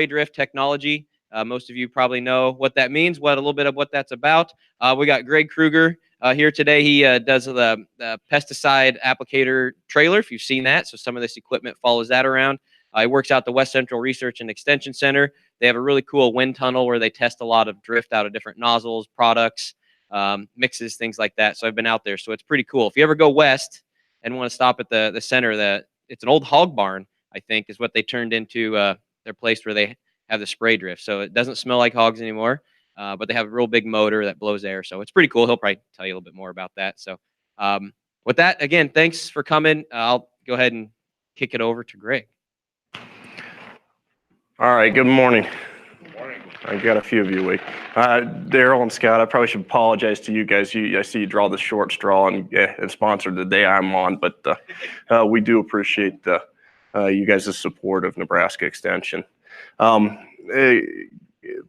drift technology. Most of you probably know what that means, a little bit of what that's about. We got Greg Kreuger here today. He does the pesticide applicator trailer, if you've seen that. So some of this equipment follows that around. He works out the West Central Research and Extension Center. They have a really cool wind tunnel where they test a lot of drift out of different nozzles, products, mixes, things like that. So I've been out there. So it's pretty cool. If you ever go west and want to stop at the center, it's an old hog barn, I think, is what they turned into their place where they have the spray drift. So it doesn't smell like hogs anymore, but they have a real big motor that blows air. So it's pretty cool. He'll probably tell you a little bit more about that. So with that, again, thanks for coming. I'll go ahead and kick it over to Greg. All right, good morning. Good morning. I got a few of you awake. Daryl and Scott, I probably should apologize to you guys. I see you draw the short straw and sponsored the day I'm on, but we do appreciate you guys' support of Nebraska Extension.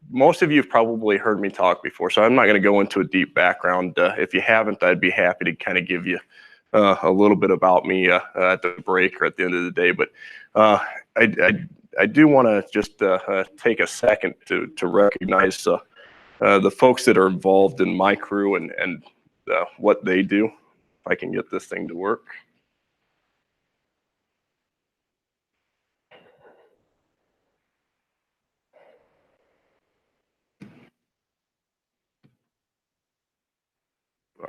Most of you have probably heard me talk before, so I'm not going to go into a deep background. If you haven't, I'd be happy to kind of give you a little bit about me at the break or at the end of the day, but I do want to just take a second to recognize the folks that are involved in my crew and what they do. If I can get this thing to work.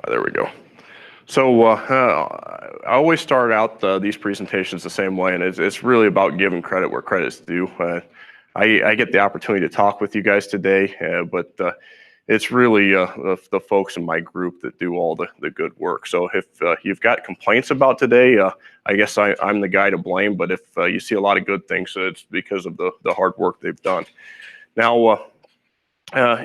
There we go. So I always start out these presentations the same way, and it's really about giving credit where credit's due. I get the opportunity to talk with you guys today, but it's really the folks in my group that do all the good work. So if you've got complaints about today, I guess I'm the guy to blame, but if you see a lot of good things, it's because of the hard work they've done. Now,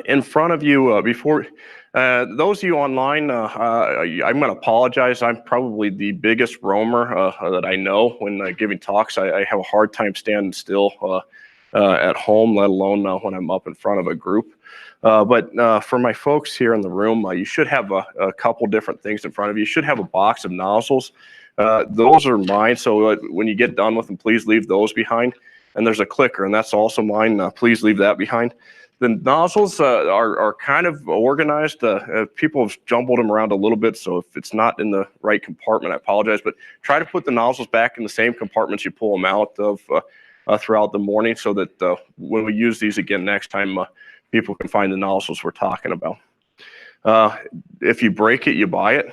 in front of you, before those of you online, I'm going to apologize. I'm probably the biggest roamer that I know when giving talks. I have a hard time standing still at home, let alone when I'm up in front of a group. But for my folks here in the room, you should have a couple different things in front of you. You should have a box of nozzles. Those are mine, so when you get done with them, please leave those behind. And there's a clicker, and that's also mine. Please leave that behind. The nozzles are kind of organized. People have jumbled them around a little bit, so if it's not in the right compartment, I apologize. But try to put the nozzles back in the same compartments you pull them out of throughout the morning, so that when we use these again next time, people can find the nozzles we're talking about. If you break it, you buy it.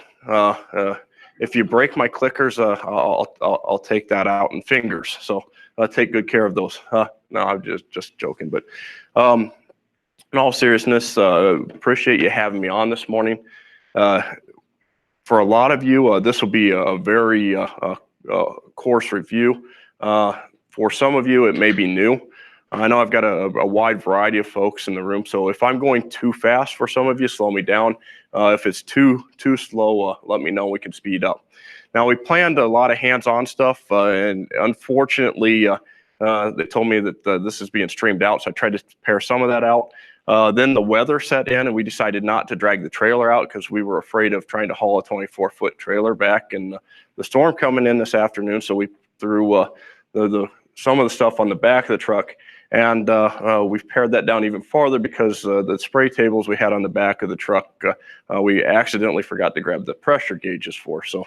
If you break my clickers, I'll take that out, and fingers. So take good care of those. No, I'm just joking, but. In all seriousness, appreciate you having me on this morning. For a lot of you, this will be a very course review. For some of you, it may be new. I know I've got a wide variety of folks in the room, so if I'm going too fast for some of you, slow me down. If it's too slow, let me know. We can speed up. Now, we planned a lot of hands-on stuff, and unfortunately, they told me that this is being streamed out, so I tried to pare some of that out. Then the weather set in, and we decided not to drag the trailer out because we were afraid of trying to haul a 24-foot trailer back, and the storm coming in this afternoon, so we threw some of the stuff on the back of the truck, and we've pared that down even farther because the spray tables we had on the back of the truck, we accidentally forgot to grab the pressure gauges for. So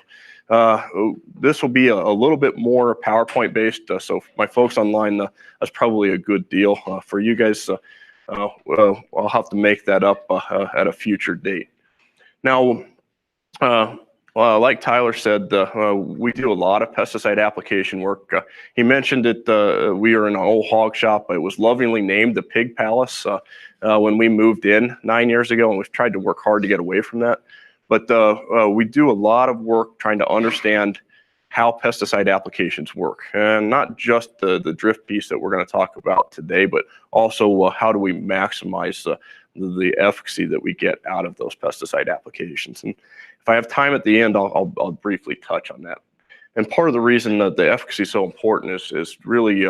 this will be a little bit more PowerPoint based, so my folks online, that's probably a good deal. For you guys, I'll have to make that up at a future date. Now, like Tyler said, we do a lot of pesticide application work. He mentioned that we are in an old hog shop. It was lovingly named the Pig Palace when we moved in 9 years ago, and we've tried to work hard to get away from that. But we do a lot of work trying to understand how pesticide applications work, and not just the drift piece that we're going to talk about today, but also how do we maximize the efficacy that we get out of those pesticide applications. And if I have time at the end, I'll briefly touch on that. And part of the reason that the efficacy is so important is really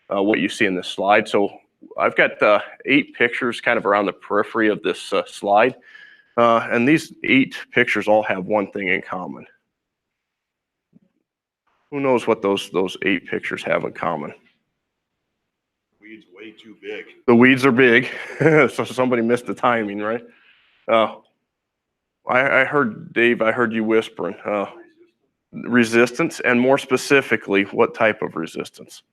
what you see in this slide. So I've got 8 pictures kind of around the periphery of this slide. And these 8 pictures all have one thing in common. Who knows what those 8 pictures have in common? weeds way too big. The weeds are big, so somebody missed the timing, right? I heard, Dave, I heard you whispering. Resistance, and more specifically, what type of resistance?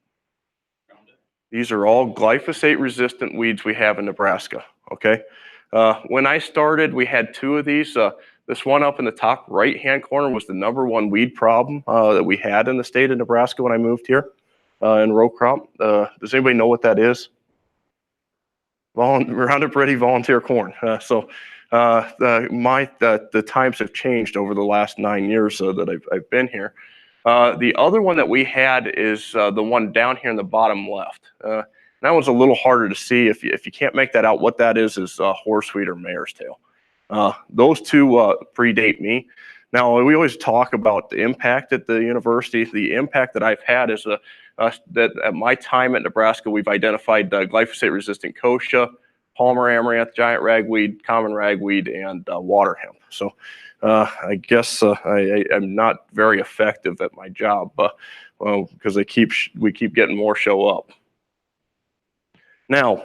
These are all glyphosate-resistant weeds we have in Nebraska, okay? When I started, we had 2 of these. This one up in the top right-hand corner was the #1 weed problem that we had in the state of Nebraska when I moved here in row crop. Does anybody know what that is? Roundup Ready volunteer corn. The times have changed over the last 9 years that I've been here. The other one that we had is the one down here in the bottom left. That one's a little harder to see. If you can't make that out, what that is horseweed or mare's tail. Those 2 predate me. Now, we always talk about the impact at the university. The impact that I've had is that at my time at Nebraska, we've identified glyphosate-resistant kochia, Palmer amaranth, giant ragweed, common ragweed, and water hemp. So I guess I'm not very effective at my job because we keep getting more show up. Now,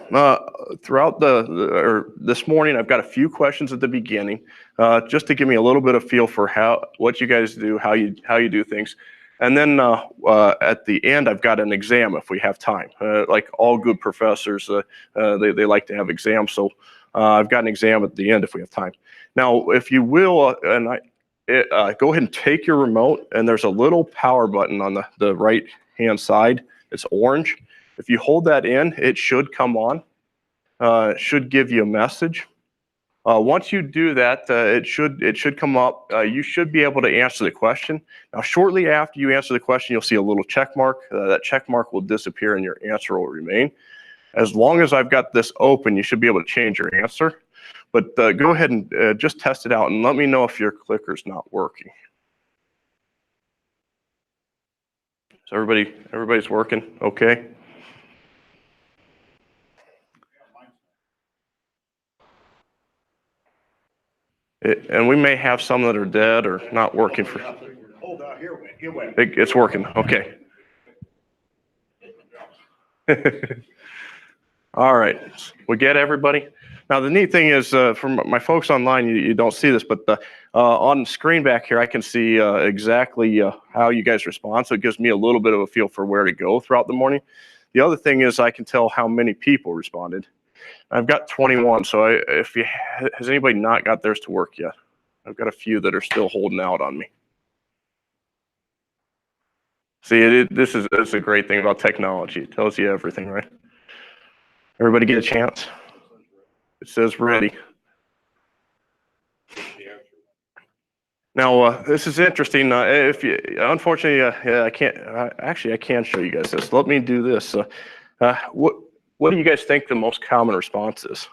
throughout this morning, I've got a few questions at the beginning, just to give me a little bit of feel for what you guys do, how you do things, and then at the end, I've got an exam if we have time. Like all good professors, they like to have exams, so I've got an exam at the end if we have time. Now, if you will, go ahead and take your remote, and there's a little power button on the right-hand side. It's orange. If you hold that in, it should come on. It should give you a message. Once you do that, it should come up. You should be able to answer the question. Now, shortly after you answer the question, you'll see a little check mark. That check mark will disappear and your answer will remain. As long as I've got this open, you should be able to change your answer. But go ahead and just test it out and let me know if your clicker's not working. So everybody's working okay? And we may have some that are dead or not working for. Hold out here. It's working. Okay. All right. We get everybody. Now the neat thing is, for my folks online, you don't see this, but on the screen back here, I can see exactly how you guys respond. So it gives me a little bit of a feel for where to go throughout the morning. The other thing is I can tell how many people responded. I've got 21, so has anybody not got theirs to work yet? I've got a few that are still holding out on me. See, this is a great thing about technology. It tells you everything, right? Everybody get a chance? It says ready. Now, this is interesting. Unfortunately, I can't. Actually, I can show you guys this. Let me do this. What do you guys think the most common response is?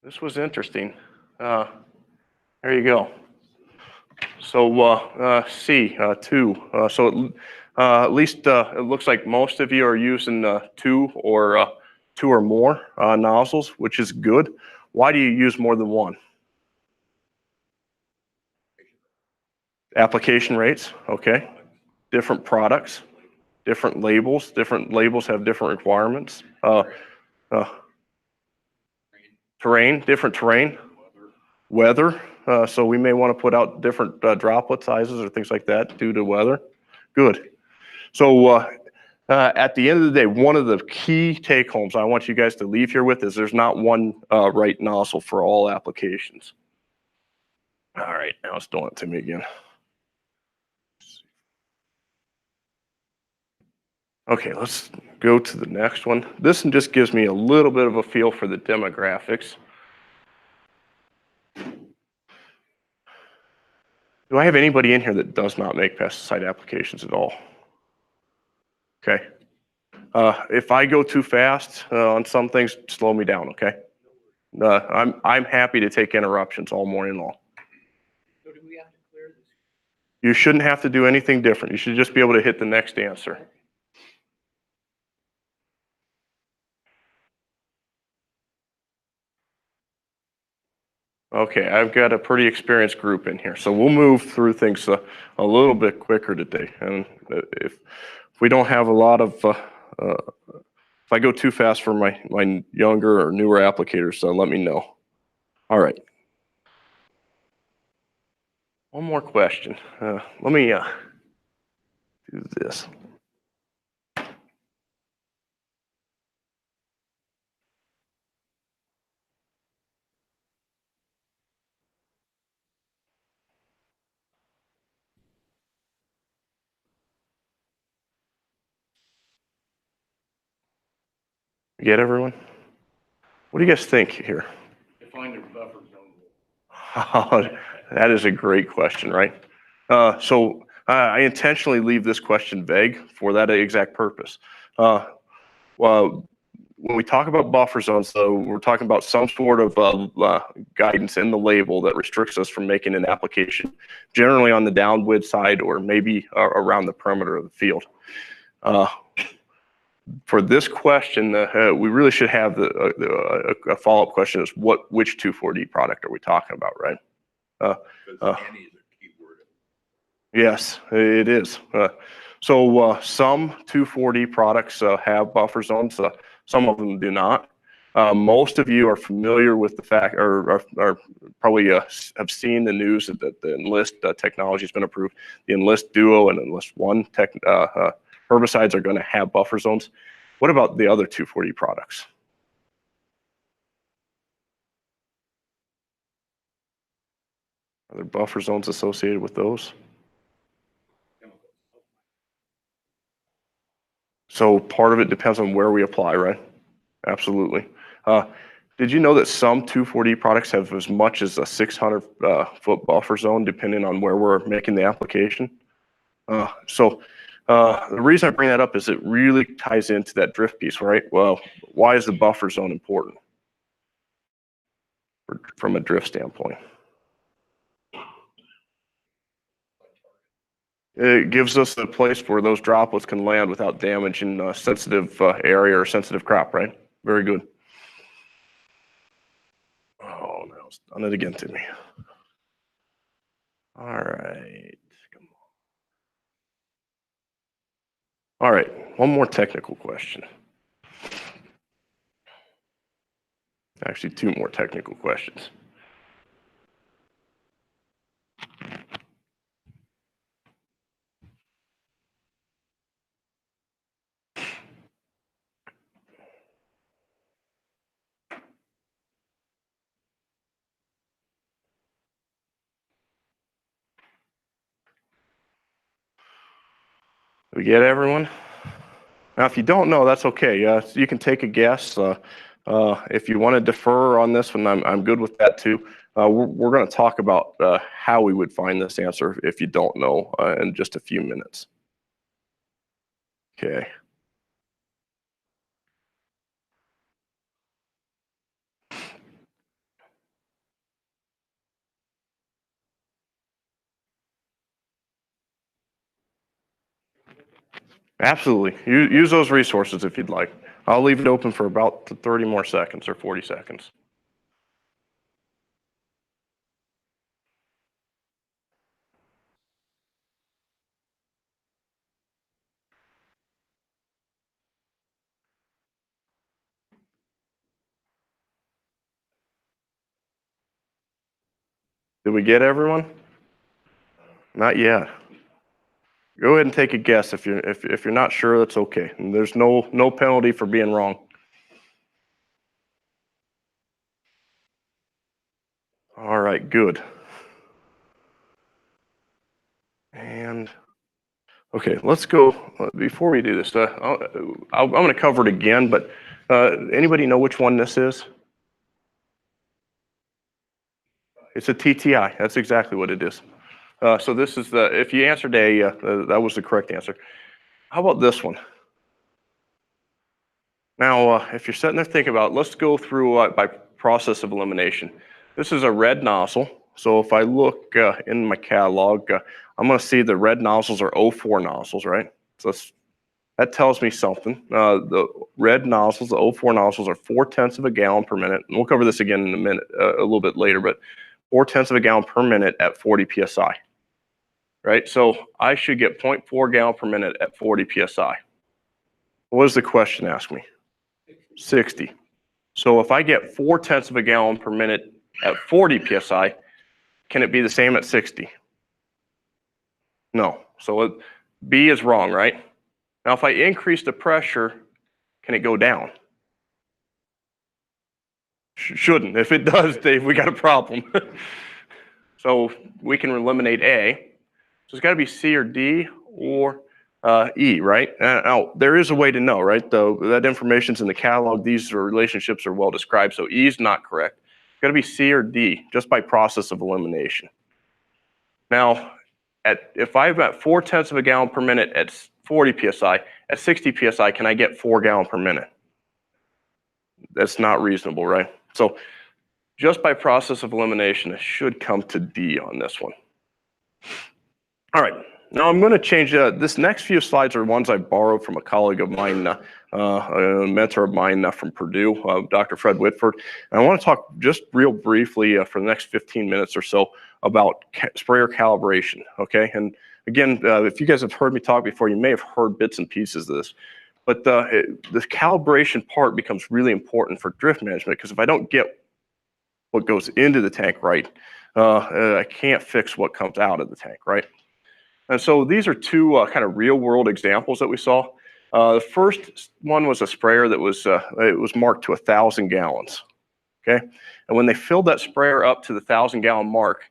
This was interesting. There you go. So C, 2. So at least it looks like most of you are using 2 or more nozzles, which is good. Why do you use more than one? Application rates, okay. Different products, different labels. Different labels have different requirements. Terrain, different terrain. Weather, so we may want to put out different droplet sizes or things like that due to weather. Good. So at the end of the day, one of the key take-homes I want you guys to leave here with is there's not one right nozzle for all applications. All right, now it's doing it to me again. Okay, let's go to the next one. This one just gives me a little bit of a feel for the demographics. Do I have anybody in here that does not make pesticide applications at all? Okay. If I go too fast on some things, slow me down, okay? I'm happy to take interruptions all morning long. So do we have to clear this? You shouldn't have to do anything different. You should just be able to hit the next answer. Okay, I've got a pretty experienced group in here, so we'll move through things a little bit quicker today. And if we don't have a lot of, if I go too fast for my younger or newer applicators, let me know. All right. One more question. Let me do this. You get everyone? What do you guys think here? Define a buffer zone. That is a great question, right? I intentionally leave this question vague for that exact purpose. Well, when we talk about buffer zones, though, we're talking about some sort of guidance in the label that restricts us from making an application, generally on the downwind side or maybe around the perimeter of the field. For this question, we really should have a follow-up question: is which 2,4-D product are we talking about, right? Any is a key word. Yes, it is. Some 2,4-D products have buffer zones. Some of them do not. Most of you are familiar with the fact, or probably have seen the news that the Enlist technology has been approved. The Enlist Duo and Enlist One herbicides are going to have buffer zones. What about the other 2,4-D products? Are there buffer zones associated with those? So part of it depends on where we apply, right? Absolutely. Did you know that some 2,4-D products have as much as a 600-foot buffer zone depending on where we're making the application? The reason I bring that up is it really ties into that drift piece, right? Well, why is the buffer zone important from a drift standpoint? It gives us a place where those droplets can land without damaging a sensitive area or sensitive crop, right? Very good. Oh, no, it's done it again to me. All right. Come on. All right, one more technical question. Actually, two more technical questions. Did we get everyone? Now, if you don't know, that's okay. You can take a guess. If you want to defer on this one, I'm good with that too. We're going to talk about how we would find this answer if you don't know in just a few minutes. Okay. Absolutely. Use those resources if you'd like. I'll leave it open for about 30 more seconds or 40 seconds. Did we get everyone? Not yet. Go ahead and take a guess. If you're not sure, that's okay. And there's no penalty for being wrong. All right, good. And okay, let's go. Before we do this, I'm going to cover it again, but anybody know which one this is? It's a TTI. That's exactly what it is. So this is if you answered A, that was the correct answer. How about this one? Now, if you're sitting there thinking about it, let's go through by process of elimination. This is a red nozzle. So if I look in my catalog, I'm going to see the red nozzles are 04 nozzles, right? So that's That tells me something. The red nozzles, the 04 nozzles, are 0.4 of a gallon per minute. And we'll cover this again in a minute, a little bit later, but 0.4 of a gallon per minute at 40 psi. Right? So I should get 0.4 gallon per minute at 40 psi. What does the question ask me? 60. So if I get 0.4 of a gallon per minute at 40 psi, can it be the same at 60? No. So B is wrong, right? Now, if I increase the pressure, can it go down? Shouldn't. If it does, Dave, we got a problem. So we can eliminate A. So it's got to be C or D or E, right? Now, there is a way to know, right? Though that information's in the catalog. These relationships are well described. So E is not correct. It's got to be C or D just by process of elimination. Now, if I've got 0.4 of a gallon per minute at 40 psi, at 60 psi, can I get 4 gallons per minute? That's not reasonable, right? So just by process of elimination, it should come to D on this one. All right, now I'm going to change, this next few slides are ones I borrowed from a colleague of mine, a mentor of mine from Purdue, Dr. Fred Whitford. And I want to talk just real briefly for the next 15 minutes or so about sprayer calibration, okay? And again, if you guys have heard me talk before, you may have heard bits and pieces of this. But the calibration part becomes really important for drift management, because if I don't get what goes into the tank right, I can't fix what comes out of the tank, right? And so these are two kind of real world examples that we saw. The first one was a sprayer that was, it was marked to 1,000 gallons, okay? And when they filled that sprayer up to the 1,000-gallon mark,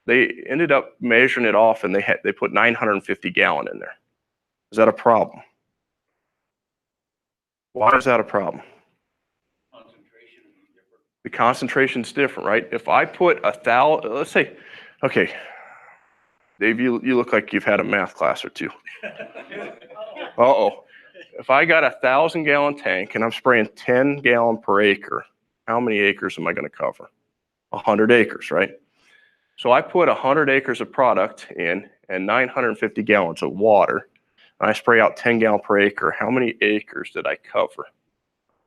they ended up measuring it off, and they put 950 gallon in there. Is that a problem? Why is that a problem? The concentration's different, right? If I put 1,000, let's say, okay, Dave, you look like you've had a math class or two. Uh-oh. If I got a 1,000-gallon tank and I'm spraying 10 gallon per acre, how many acres am I going to cover? 100 acres, right? So I put 100 acres of product in and 950 gallons of water. And I spray out 10 gallon per acre. How many acres did I cover?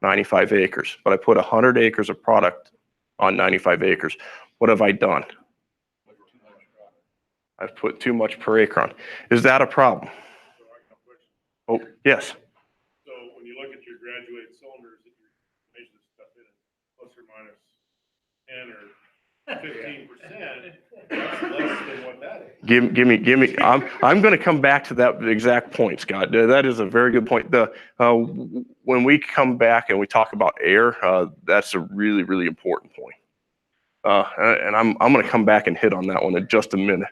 95 acres. But I put 100 acres of product on 95 acres. What have I done? I've put too much per acre on. Is that a problem? Oh, yes. So when you look at your graduated cylinders that you're measuring this stuff in, plus or minus 10 or 15%, that's less than what that is. Give me. I'm going to come back to that exact point, Scott. That is a very good point. When we come back and we talk about air, that's a really, really important point. And I'm going to come back and hit on that one in just a minute.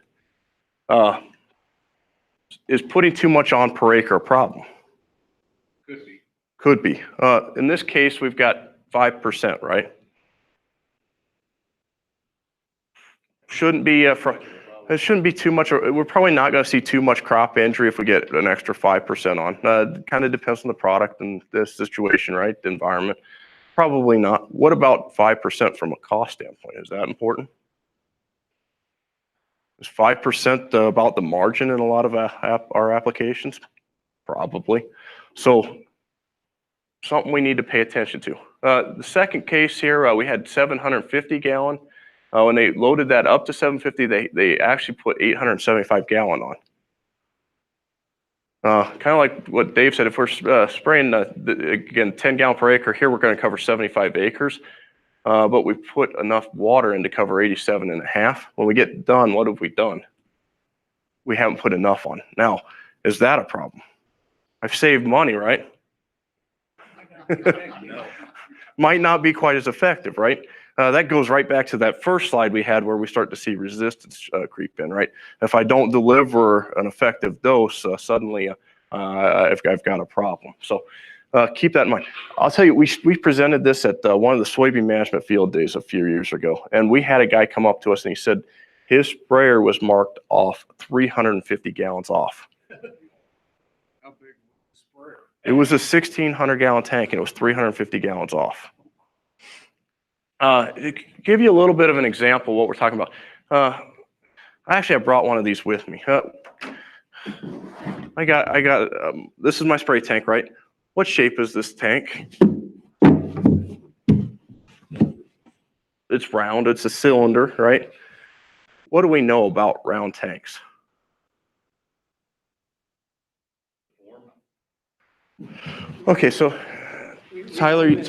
Is putting too much on per acre a problem? Could be. Could be. In this case, we've got 5%, right? Shouldn't be it shouldn't be too much. We're probably not going to see too much crop injury if we get an extra 5% on. Kind of depends on the product and the situation, right? The environment. Probably not. What about 5% from a cost standpoint? Is that important? Is 5% about the margin in a lot of our applications? Probably. So something we need to pay attention to. The second case here, we had 750 gallon. When they loaded that up to 750, they actually put 875 gallon on. Kind of like what Dave said, if we're spraying, again, 10 gallon per acre, here we're going to cover 75 acres. But we put enough water in to cover 87 and a half. When we get done, what have we done? We haven't put enough on. Now, is that a problem? I've saved money, right? Might not be quite as effective, right? That goes right back to that first slide we had where we start to see resistance creep in, right? If I don't deliver an effective dose, suddenly I've got a problem. So keep that in mind. I'll tell you, we presented this at one of the soybean management field days a few years ago, and we had a guy come up to us and he said his sprayer was marked off 350 gallons off. How big was the sprayer? It was a 1,600 gallon tank and it was 350 gallons off. Give you a little bit of an example of what we're talking about. Actually, I brought one of these with me. This is my spray tank, right? What shape is this tank? It's round, it's a cylinder, right? What do we know about round tanks? Okay, so Tyler, you've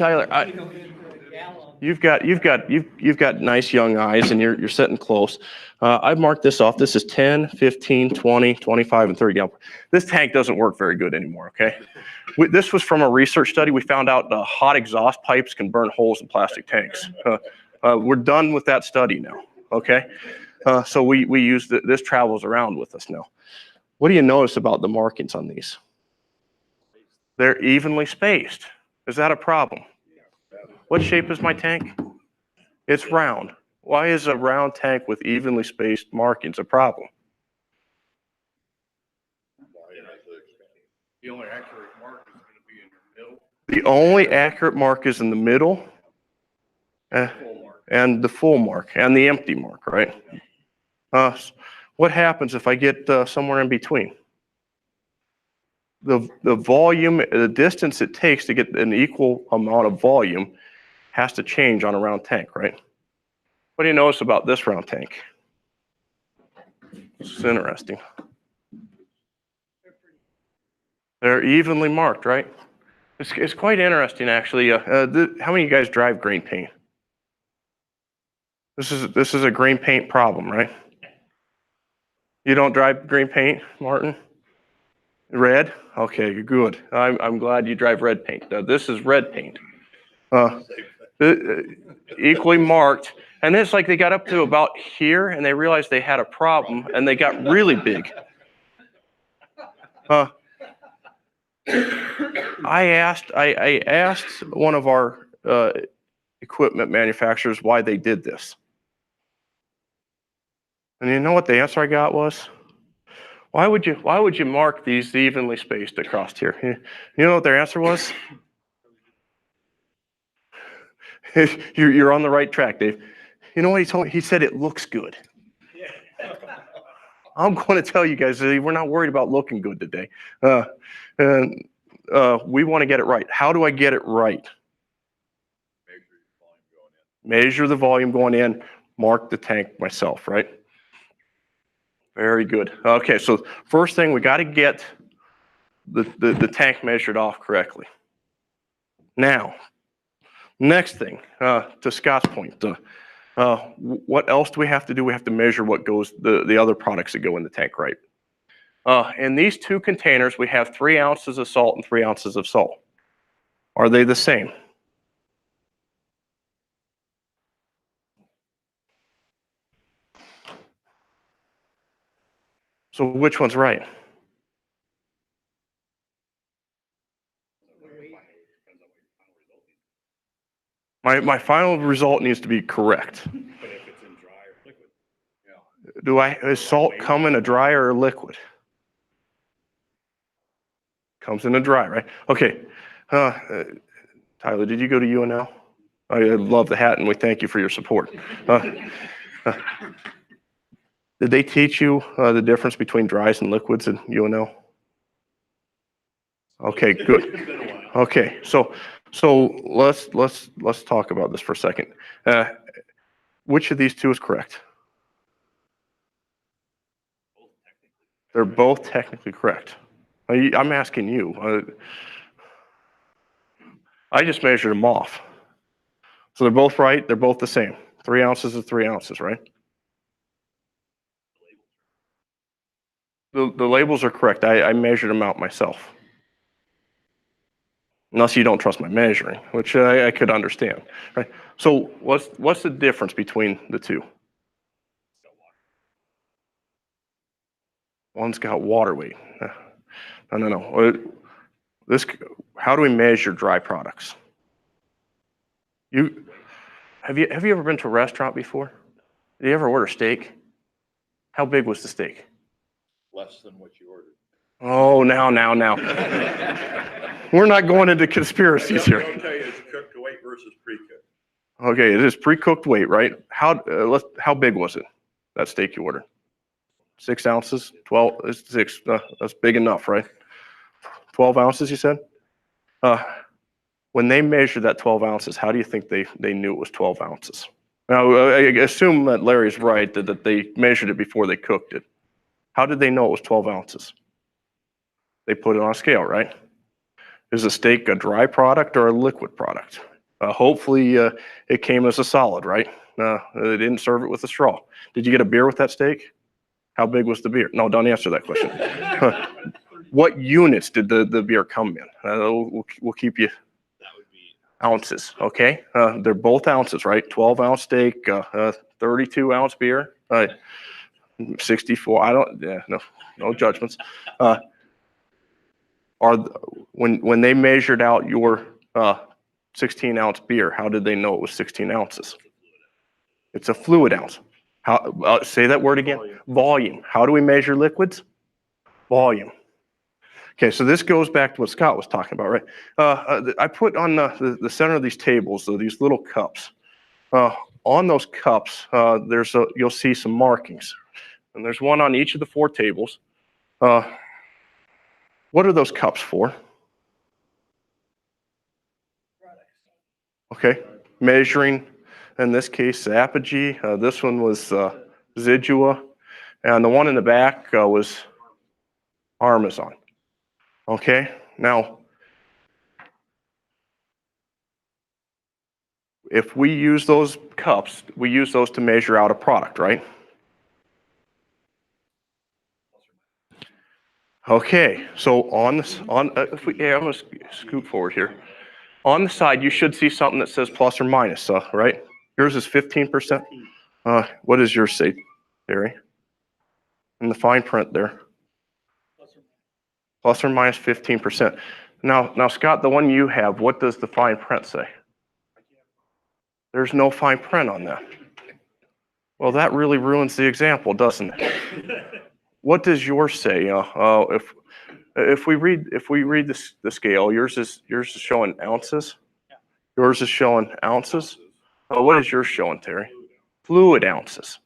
got nice young eyes and you're sitting close. I've marked this off. This is 10, 15, 20, 25, and 30 gallon. This tank doesn't work very good anymore, okay? This was from a research study. We found out hot exhaust pipes can burn holes in plastic tanks. We're done with that study now, okay? So we use this travels around with us now. What do you notice about the markings on these? They're evenly spaced. Is that a problem? What shape is my tank? It's round. Why is a round tank with evenly spaced markings a problem? The only accurate mark is going to be in the middle. The only accurate mark is in the middle and the full mark and the empty mark, right? What happens if I get somewhere in between? The volume, the distance it takes to get an equal amount of volume has to change on a round tank, right? What do you notice about this round tank? This is interesting. They're evenly marked, right? It's quite interesting, actually. How many of you guys drive green paint? This is a green paint problem, right? You don't drive green paint, Martin? Red? Okay, good. I'm glad you drive red paint. This is red paint. Equally marked. And it's like they got up to about here and they realized they had a problem and they got really big. I asked one of our equipment manufacturers why they did this. And you know what the answer I got was? Why would you mark these evenly spaced across here? You know what their answer was? You're on the right track, Dave. You know what he told me? He said it looks good. I'm going to tell you guys, we're not worried about looking good today. We want to get it right. How do I get it right? Measure the volume going in, mark the tank myself, right? Very good. Okay, so first thing, we got to get the tank measured off correctly. Now, next thing, to Scott's point, what else do we have to do? We have to measure what goes, the other products that go in the tank, right? In these two containers, we have 3 ounces of salt and 3 ounces of salt. Are they the same? So which one's right? My final result needs to be correct. But if it's in dry or liquid. Does salt come in a dry or a liquid? Comes in a dry, right? Okay. Tyler, did you go to UNL? I love the hat and we thank you for your support. Did they teach you the difference between dries and liquids in UNL? Okay, good. Okay, so let's talk about this for a second. Which of these two is correct? They're both technically correct. I'm asking you. I just measured them off. So they're both right. They're both the same. 3 ounces is 3 ounces, right? The labels are correct. I measured them out myself. Unless you don't trust my measuring, which I could understand. Right? So what's the difference between the two? One's got water weight. No. How do we measure dry products? Have you ever been to a restaurant before? Did you ever order steak? How big was the steak? Less than what you ordered. Oh, now. We're not going into conspiracies here. I'll tell you, it's cooked weight versus pre-cooked. Okay, it is pre-cooked weight, right? How big was it, that steak you ordered? 6 ounces, 12, 6, that's big enough, right? 12 ounces, you said? When they measured that 12 ounces, how do you think they knew it was 12 ounces? Now, I assume that Larry's right, that they measured it before they cooked it. How did they know it was 12 ounces? They put it on a scale, right? Is a steak a dry product or a liquid product? Hopefully, it came as a solid, right? They didn't serve it with a straw. Did you get a beer with that steak? How big was the beer? No, don't answer that question. What units did the beer come in? We'll keep you ounces, okay? They're both ounces, right? 12-ounce steak, 32-ounce beer, 64. I don't. Yeah, no judgments. When they measured out your 16-ounce beer, how did they know it was 16 ounces? It's a fluid ounce. How? Say that word again. Volume. How do we measure liquids? Volume. Okay, so this goes back to what Scott was talking about, right? I put on the center of these tables, so these little cups. On those cups, you'll see some markings, and there's one on each of the 4 tables. What are those cups for? Okay, measuring, in this case, apogee. This one was Zidua, and the one in the back was Parmesan. Okay, now, if we use those cups, we use those to measure out a product, right? Okay, so I'm gonna scoot forward here. On the side, you should see something that says plus or minus, right? Yours is 15%. What does yours say, Barry? In the fine print there. Plus or minus 15%. Now, Scott, the one you have, what does the fine print say? There's no fine print on that. Well, that really ruins the example, doesn't it? What does yours say? If we read the scale, yours is showing ounces. Yours is showing ounces. What is yours showing, Terry? Fluid ounces.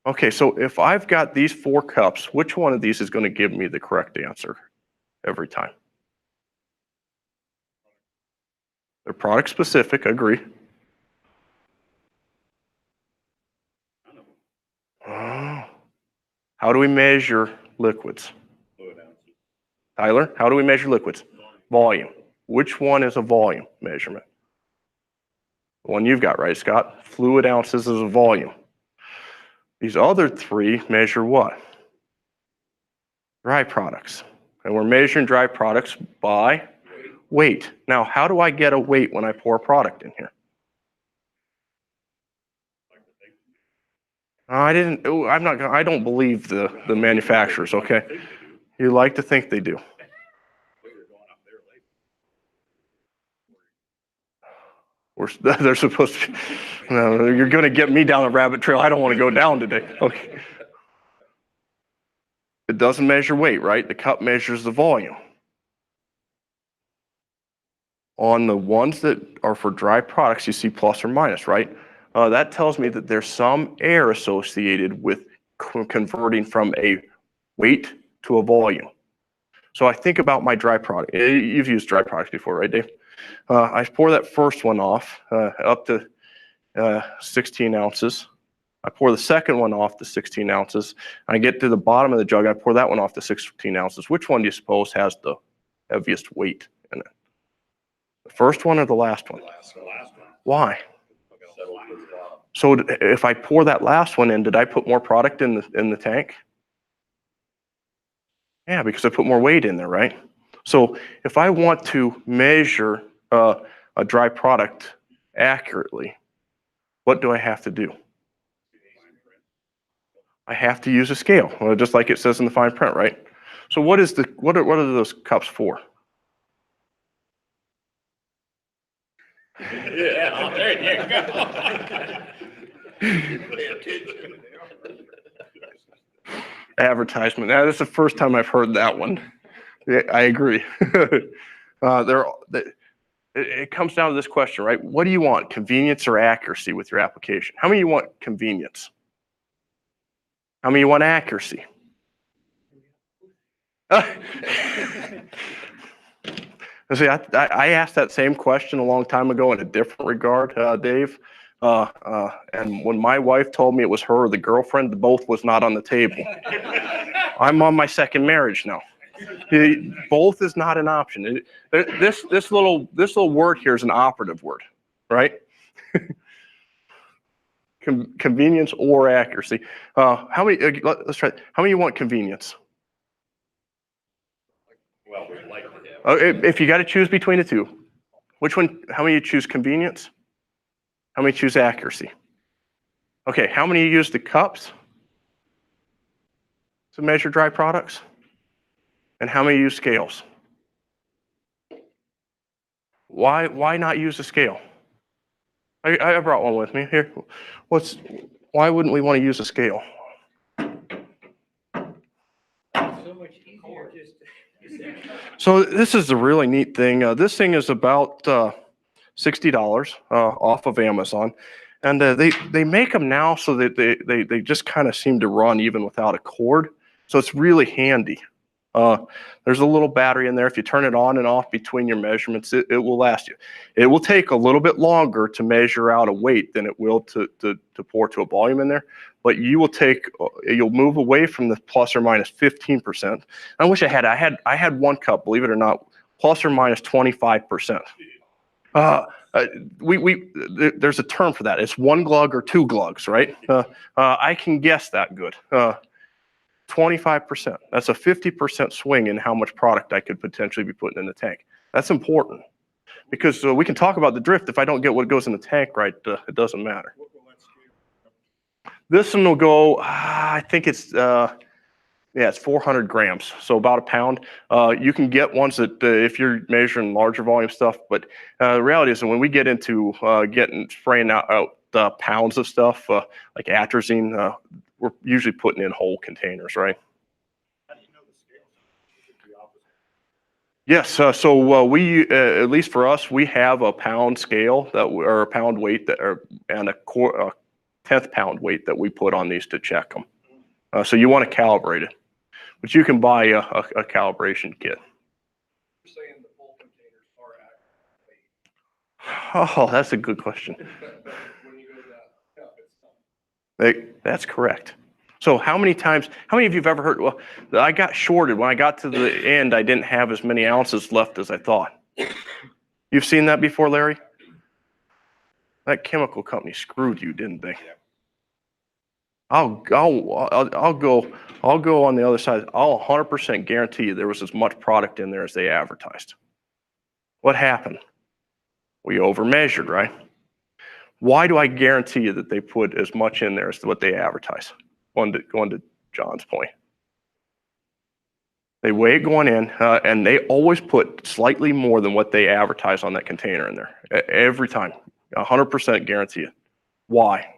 Okay, so if I've got these 4 cups, which one of these is going to give me the correct answer every time? They're product specific, I agree. How do we measure liquids? Tyler, how do we measure liquids? Volume. Which one is a volume measurement? The one you've got, right, Scott? Fluid ounces is a volume. These other 3 measure what? Dry products. And we're measuring dry products by weight. Now, how do I get a weight when I pour a product in here? I don't believe the manufacturers, okay? You like to think they do. They're supposed to. No, you're going to get me down a rabbit trail I don't want to go down today. Okay. It doesn't measure weight, right? The cup measures the volume. On the ones that are for dry products, you see plus or minus, right? That tells me that there's some air associated with converting from a weight to a volume. So I think about my dry product. You've used dry products before, right, Dave? I pour that first one off up to 16 ounces. I pour the second one off to 16 ounces. I get to the bottom of the jug. I pour that one off to 16 ounces. Which one do you suppose has the heaviest weight in it? The first one or the last one? The last one. Why? So if I pour that last one in, did I put more product in the tank? Yeah, because I put more weight in there, right? So if I want to measure a dry product accurately, what do I have to do? I have to use a scale, just like it says in the fine print, right? So what are those cups for? Yeah, there you go. Advertisement. Now, this is the first time I've heard that one. Yeah, I agree. It comes down to this question, right? What do you want, convenience or accuracy with your application? How many of you want convenience? How many want accuracy? See, I asked that same question a long time ago in a different regard, Dave. And when my wife told me it was her or the girlfriend, both was not on the table. I'm on my second marriage now. Both is not an option. This little word here is an operative word, right? Convenience or accuracy. How many? Let's try. How many want convenience? Well, we'd like to have. If you got to choose between the two, which one? How many choose convenience? How many choose accuracy? Okay, how many use the cups to measure dry products? And how many use scales? Why not use a scale? I brought one with me here. Why wouldn't we want to use a scale? So much easier just. So this is a really neat thing. This thing is about $60 off of Amazon, and they make them now so that they just kind of seem to run even without a cord. So it's really handy. There's a little battery in there. If you turn it on and off between your measurements, it will last you. It will take a little bit longer to measure out a weight than it will to pour to a volume in there. But you'll move away from the plus or minus 15%. I wish I had one cup, believe it or not, plus or minus 25%. There's a term for that. It's one glug or two glugs, right? I can guess that good. 25%. That's a 50% swing in how much product I could potentially be putting in the tank. That's important because we can talk about the drift. If I don't get what goes in the tank right, it doesn't matter. This one will go, I think it's 400 grams, so about a pound. You can get ones that if you're measuring larger volume stuff, but the reality is that when we get into spraying out pounds of stuff like atrazine, we're usually putting in whole containers, right? How do you know the scales? The opposite. Yes, so we, at least for us, we have a pound scale or a pound weight and a 1/10 pound weight that we put on these to check them. So you want to calibrate it, but you can buy a calibration kit. You're saying the full containers are accurate. Oh, that's a good question. When you go to that cup, it's not. That's correct. So how many of you have ever heard, well, I got shorted. When I got to the end, I didn't have as many ounces left as I thought. You've seen that before, Larry? That chemical company screwed you, didn't they? I'll go on the other side. I'll 100% guarantee you there was as much product in there as they advertised. What happened? We overmeasured, right? Why do I guarantee you that they put as much in there as what they advertise? Going to John's point. They weigh it going in, and they always put slightly more than what they advertise on that container in there. Every time. 100% guarantee it. Why?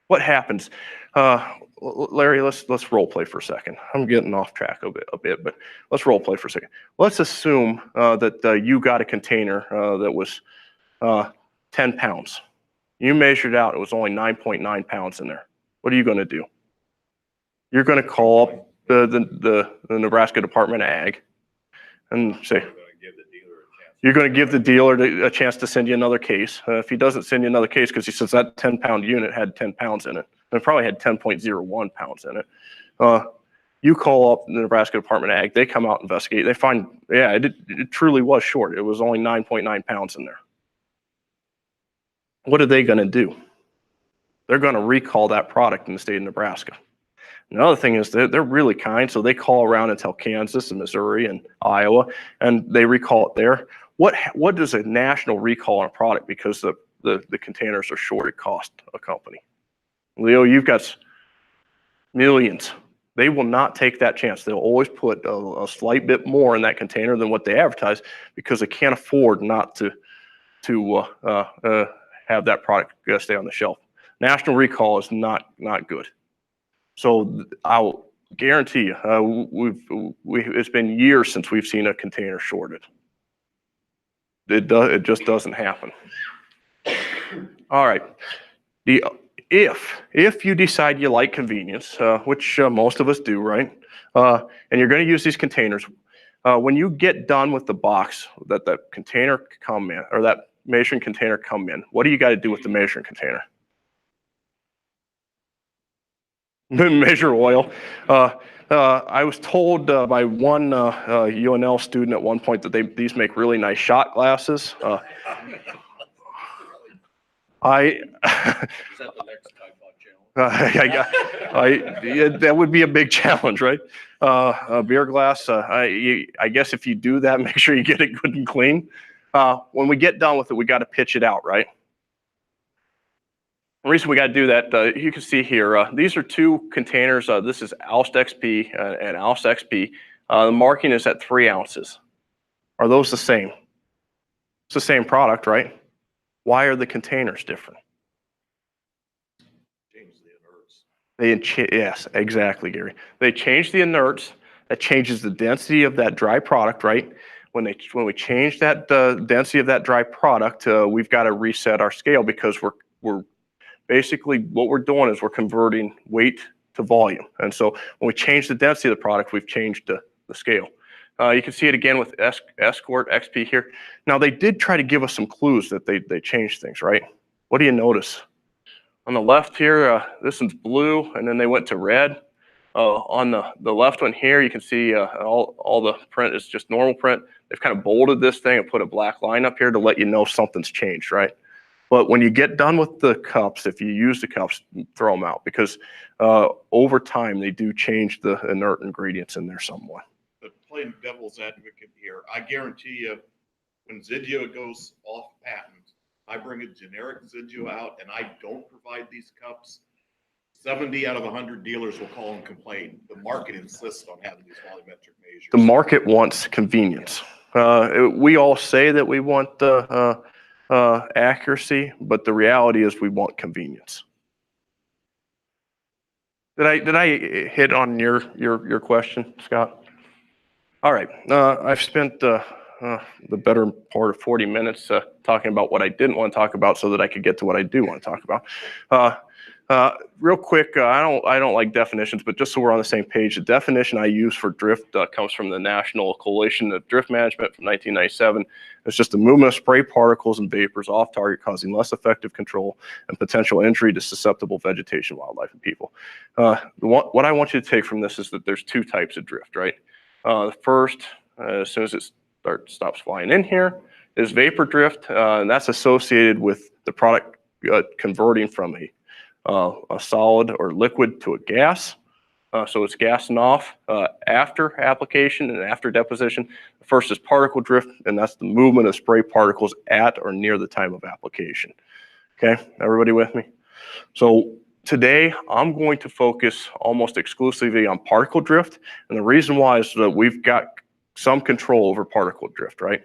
What happens? Larry, let's role play for a second. I'm getting off track a bit, but let's role play for a second. Let's assume that you got a container that was 10 pounds. You measured out, it was only 9.9 pounds in there. What are you going to do? You're going to call up the Nebraska Department of Ag and say, you're going to give the dealer a chance to send you another case. If he doesn't send you another case because he says that 10-pound unit had 10 pounds in it, and it probably had 10.01 pounds in it, you call up the Nebraska Department of Ag. They come out, investigate. They find, yeah, it truly was short. It was only 9.9 pounds in there. What are they going to do? They're going to recall that product in the state of Nebraska. Another thing is they're really kind, so they call around and tell Kansas and Missouri and Iowa, and they recall it there. What does a national recall on a product because the containers are short cost a company? Leo, you've got millions. They will not take that chance. They'll always put a slight bit more in that container than what they advertise because they can't afford not to have that product stay on the shelf. National recall is not good. So I'll guarantee you, it's been years since we've seen a container shorted. It just doesn't happen. All right. if you decide you like convenience, which most of us do, right? And you're going to use these containers, when you get done with the box that the container come in, or that measuring container come in, what do you got to do with the measuring container? Measure oil. I was told by one UNL student at one point that these make really nice shot glasses. That would be a big challenge, right? A beer glass. I guess if you do that, make sure you get it good and clean. When we get done with it, we got to pitch it out, right? The reason we got to do that, you can see here, these are two containers. This is Alst XP and Alst XP. The marking is at 3 ounces. Are those the same? It's the same product, right? Why are the containers different? Yes, exactly, Gary. They change the inerts. That changes the density of that dry product, right? When we change that density of that dry product, we've got to reset our scale, because we're basically, what we're doing is we're converting weight to volume. And so when we change the density of the product, we've changed the scale. You can see it again with Escort XP here. Now, they did try to give us some clues that they changed things, right? What do you notice? On the left here, this one's blue, and then they went to red. On the left one here, you can see all the print is just normal print. They've kind of bolded this thing and put a black line up here to let you know something's changed, right? But when you get done with the cups, if you use the cups, throw them out, because over time they do change the inert ingredients in there somewhat. But playing devil's advocate here, I guarantee you, when Zidua goes off patent, I bring a generic Zidua out and I don't provide these cups, 70 out of 100 dealers will call and complain. The market insists on having these volumetric measures. The market wants convenience. We all say that we want accuracy, but the reality is we want convenience. Did I hit on your question, Scott? All right. I've spent the better part of 40 minutes talking about what I didn't want to talk about, so that I could get to what I do want to talk about. Real quick, I don't like definitions, but just so we're on the same page, the definition I use for drift comes from the National Coalition of Drift Management from 1997. It's just the movement of spray particles and vapors off target, causing less effective control and potential injury to susceptible vegetation, wildlife, and people. What I want you to take from this is that there's 2 types of drift, right? The first, as soon as it stops flying in here, is vapor drift, and that's associated with the product converting from a solid or liquid to a gas. So it's gassing off after application and after deposition. The first is particle drift, and that's the movement of spray particles at or near the time of application. Okay, everybody with me? So today, I'm going to focus almost exclusively on particle drift, and the reason why is that we've got some control over particle drift, right?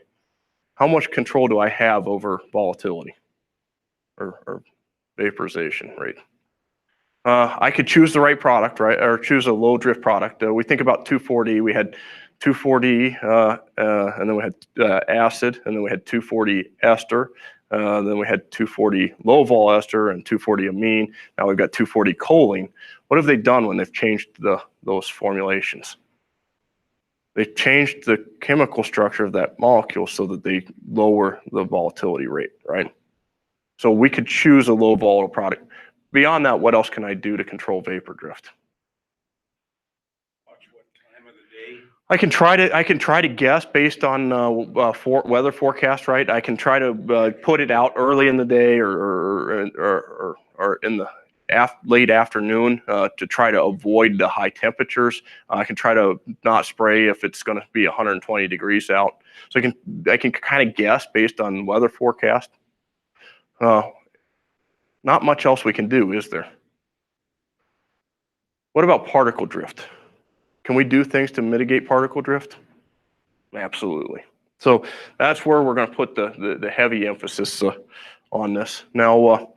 How much control do I have over volatility or vaporization rate? I could choose the right product, right, or choose a low drift product. We think about 2,4-D. We had 2,4-D, and then we had acid, and then we had 2,4-D ester. Then we had 2,4-D low vol ester and 2,4-D amine. Now we've got 2,4-D choline. What have they done when they've changed those formulations? They've changed the chemical structure of that molecule so that they lower the volatility rate, right? So we could choose a low volatile product. Beyond that, what else can I do to control vapor drift? Watch what time of the day. I can try to guess based on weather forecast, right? I can try to put it out early in the day or in the late afternoon to try to avoid the high temperatures. I can try to not spray if it's going to be 120 degrees out. So I can kind of guess based on weather forecast. Not much else we can do, is there? What about particle drift? Can we do things to mitigate particle drift? Absolutely. So that's where we're going to put the heavy emphasis on this. Now,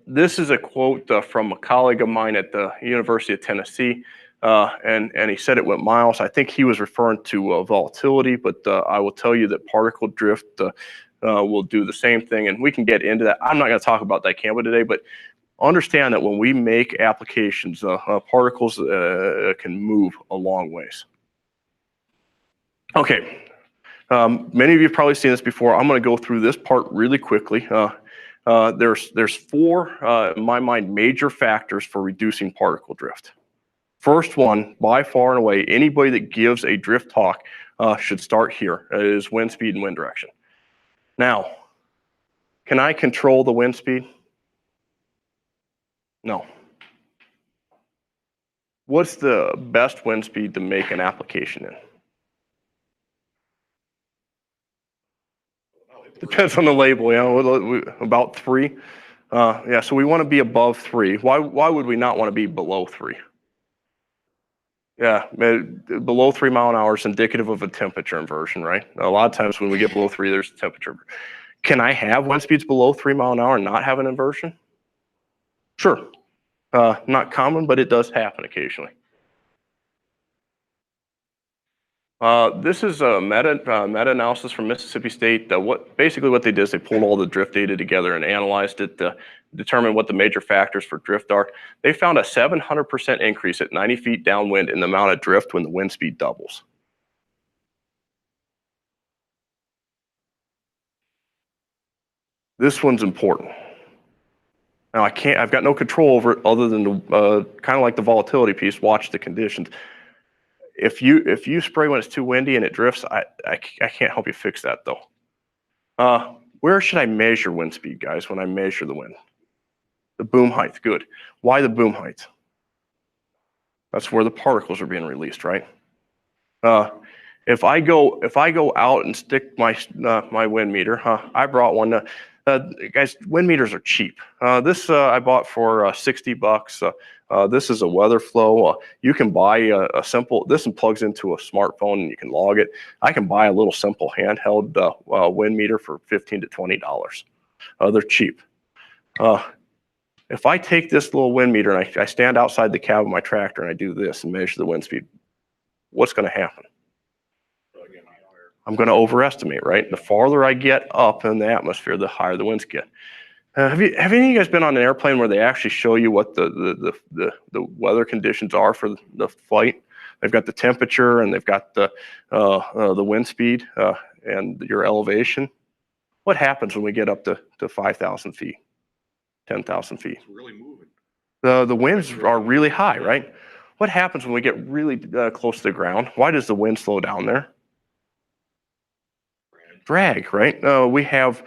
this is a quote from a colleague of mine at the University of Tennessee, and he said it went miles. I think he was referring to volatility, but I will tell you that particle drift will do the same thing, and we can get into that. I'm not going to talk about dicamba today, but understand that when we make applications, particles can move a long ways. Okay, many of you have probably seen this before. I'm going to go through this part really quickly. There's four, in my mind, major factors for reducing particle drift. First one, by far and away, anybody that gives a drift talk should start here, is wind speed and wind direction. Now, can I control the wind speed? No. What's the best wind speed to make an application in? Depends on the label, about 3. Yeah, so we want to be above 3. Why would we not want to be below 3? Yeah, below 3 mile an hour is indicative of a temperature inversion, right? A lot of times when we get below 3, there's temperature. Can I have wind speeds below 3 mile an hour and not have an inversion? Sure. Not common, but it does happen occasionally. This is a meta-analysis from Mississippi State. Basically what they did is they pulled all the drift data together and analyzed it to determine what the major factors for drift are. They found a 700% increase at 90 feet downwind in the amount of drift when the wind speed doubles. This one's important. Now I've got no control over it other than kind of like the volatility piece, watch the conditions. If you spray when it's too windy and it drifts, I can't help you fix that though. Where should I measure wind speed, guys, when I measure the wind? The boom height, good. Why the boom height? That's where the particles are being released, right? If I go out and stick my wind meter, I brought one. Guys, wind meters are cheap. This I bought for $60. This is a weather flow. You can buy a simple. This one plugs into a smartphone and you can log it. I can buy a little simple handheld wind meter for $15 to $20. They're cheap. If I take this little wind meter and I stand outside the cab of my tractor and I do this and measure the wind speed, what's going to happen? I'm going to overestimate, right? The farther I get up in the atmosphere, the higher the winds get. Have any of you guys been on an airplane where they actually show you what the weather conditions are for the flight? They've got the temperature and they've got the wind speed and your elevation. What happens when we get up to 5,000 feet, 10,000 feet? It's really moving. The winds are really high, right? What happens when we get really close to the ground? Why does the wind slow down there? Drag, right? We have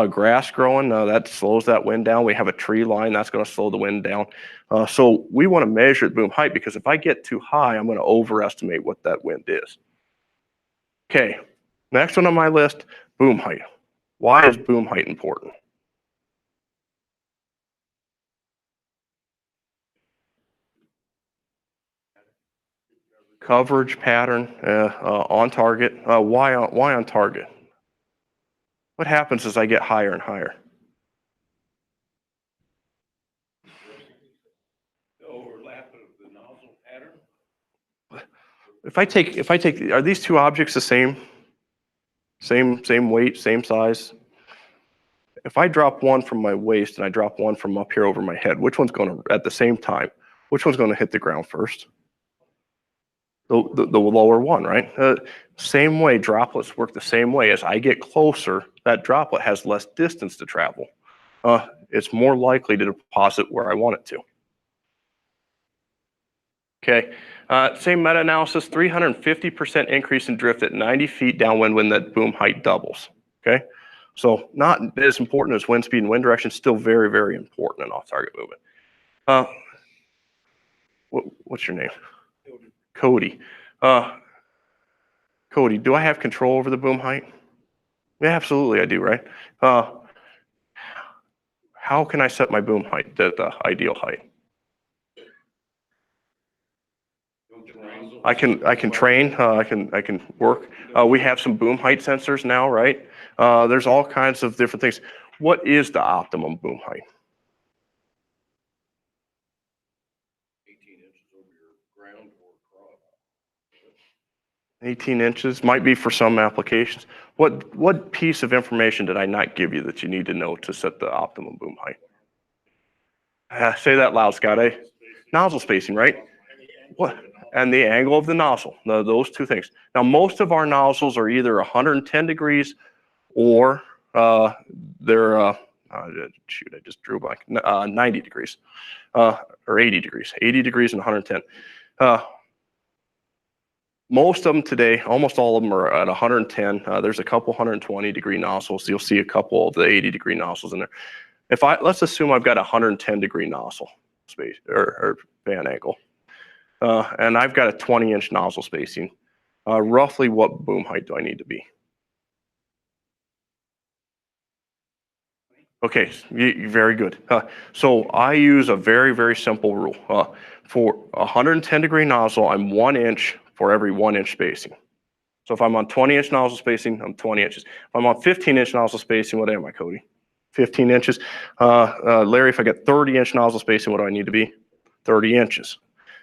grass growing, that slows that wind down. We have a tree line, that's going to slow the wind down. So we want to measure the boom height because if I get too high, I'm going to overestimate what that wind is. Okay, next one on my list, boom height. Why is boom height important? Coverage pattern, on target. Why on target? What happens as I get higher and higher? The overlap of the nozzle pattern. If I take, are these two objects the same? Same weight, same size? If I drop one from my waist and I drop one from up here over my head, which one's going to, at the same time, which one's going to hit the ground first? The lower one, right? Same way, droplets work the same way. As I get closer, that droplet has less distance to travel. It's more likely to deposit where I want it to. Okay, same meta-analysis, 350% increase in drift at 90 feet downwind when that boom height doubles. Okay, so not as important as wind speed and wind direction, still very, very important in off-target movement. What's your name? Cody. Cody, do I have control over the boom height? Yeah, absolutely I do, right? How can I set my boom height, the ideal height? I can train, I can work. We have some boom height sensors now, right? There's all kinds of different things. What is the optimum boom height? 18 inches over your ground or cross. 18 inches might be for some applications. What piece of information did I not give you that you need to know to set the optimum boom height? Say that loud, Scott. Nozzle spacing, right? What? And the angle of the nozzle. Those two things. Now, most of our nozzles are either 110 degrees or they're shoot, I just drew blank. 90 degrees or 80 degrees. 80 degrees and 110. Most of them today, almost all of them are at 110. There's a couple 120 degree nozzles. You'll see a couple of the 80 degree nozzles in there. Let's assume I've got a 110 degree nozzle space or fan angle, and I've got a 20-inch nozzle spacing. Roughly what boom height do I need to be? Okay, very good. So I use a very, very simple rule. For a 110 degree nozzle, I'm 1 inch for every 1 inch spacing. So if I'm on 20-inch nozzle spacing, I'm 20 inches. If I'm on 15-inch nozzle spacing, what am I, Cody? 15 inches. Larry, if I get 30-inch nozzle spacing, what do I need to be? 30 inches.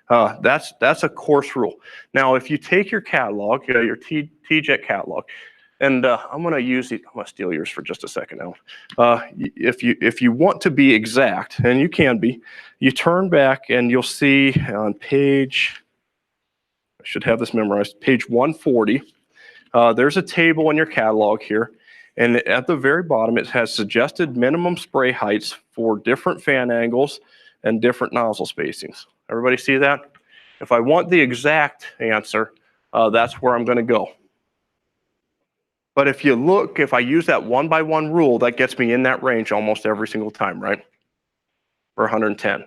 That's a course rule. Now, if you take your catalog, your TJET catalog, and I'm going to steal yours for just a second now. If you want to be exact, and you can be, you turn back and you'll see on page, I should have this memorized, page 140, there's a table in your catalog here. And at the very bottom, it has suggested minimum spray heights for different fan angles and different nozzle spacings. Everybody see that? If I want the exact answer, that's where I'm going to go. But if I use that 1-by-1 rule, that gets me in that range almost every single time, right? For 110.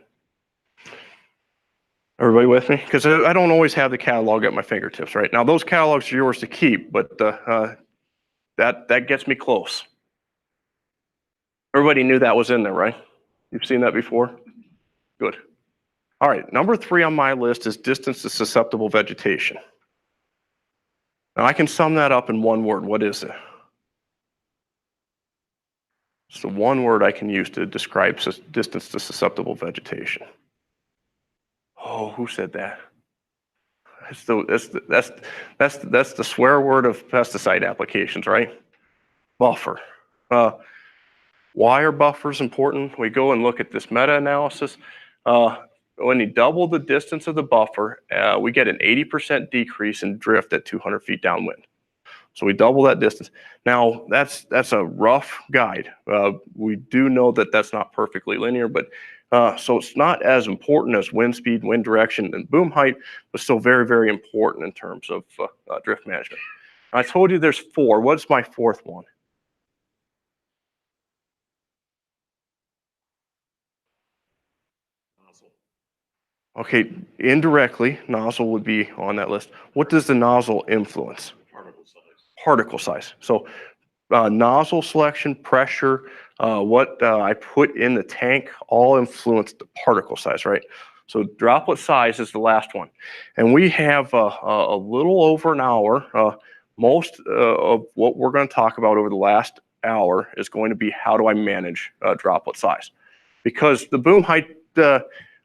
Everybody with me? Because I don't always have the catalog at my fingertips, right? Now, those catalogs are yours to keep, but that gets me close. Everybody knew that was in there, right? You've seen that before? Good. All right, number 3 on my list is distance to susceptible vegetation. Now, I can sum that up in one word. What is it? It's the one word I can use to describe distance to susceptible vegetation. Oh, who said that? That's the swear word of pesticide applications, right? Buffer. Why are buffers important? We go and look at this meta-analysis. When you double the distance of the buffer, we get an 80% decrease in drift at 200 feet downwind. So we double that distance. Now, that's a rough guide. We do know that that's not perfectly linear, but so it's not as important as wind speed, wind direction, and boom height, but still very, very important in terms of drift management. I told you there's 4. What's my 4th one? Nozzle. Okay, indirectly, nozzle would be on that list. What does the nozzle influence? Particle size. Particle size. So nozzle selection, pressure, what I put in the tank all influence the particle size, right? So droplet size is the last one. And we have a little over an hour. Most of what we're going to talk about over the last hour is going to be how do I manage droplet size. Because the boom height,